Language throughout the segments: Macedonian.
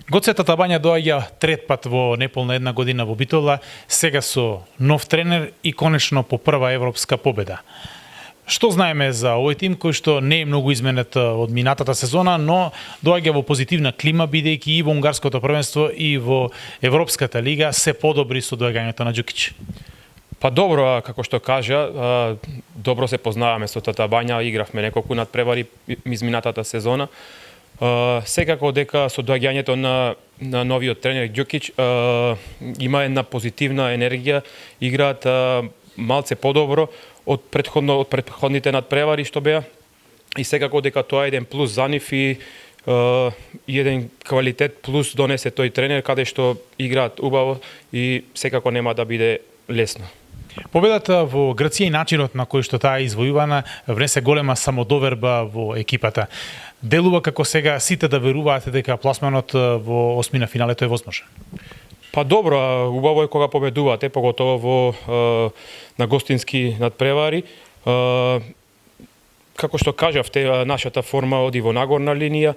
Гоцета Табања доаѓа трет пат во неполна една година во Битола, сега со нов тренер и конечно по прва европска победа. Што знаеме за овој тим кој што не е многу изменет од минатата сезона, но доаѓа во позитивна клима бидејќи и во унгарското првенство и во Европската лига се подобри со доаѓањето на Ѓукиќ? Па добро, како што кажа, добро се познаваме со Табања, игравме неколку надпревари изминатата сезона. Секако дека со доаѓањето на новиот тренер Ѓукиќ има една позитивна енергија, играат малце подобро од претходните надпревари што беа, и секако дека тоа е еден плюс за нив и еден квалитет плюс донесе тој тренер каде што играат убаво и секако нема да биде лесно. Победата во Грција и начинот на кој што таа извојувана внесе голема самодоверба во екипата. Делува како сега сите да веруваат дека пласманот во осмина финалето е возможен. Па добро, убаво е кога победувате, поготово на гостински надпревари. Како што кажавте, нашата форма оди во нагорна линија,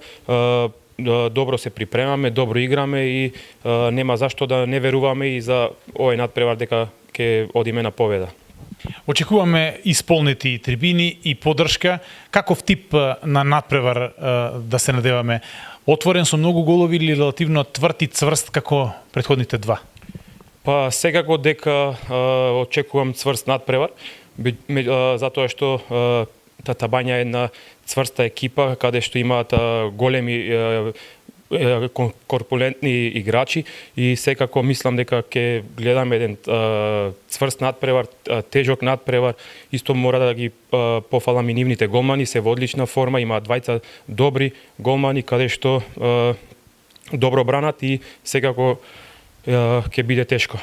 добро се припремаме, добро играме и нема зашто да не веруваме и за овој надпревар дека ќе одиме на победа. Очекуваме исполнети трибини и поддршка. Каков тип на надпревар да се надеваме? Отворен со многу голови или релативно тврд и цврст како претходните два? Па секако дека очекувам цврст надпревар, затоа што Табања е една цврста екипа каде што имаат големи корпулентни играчи и секако мислам дека ќе гледаме еден цврст надпревар, тежок надпревар. Исто мора да ги пофалам и нивните голмани, се во одлична форма, имаат двајца добри голмани каде што добро бранат и секако ќе биде тешко.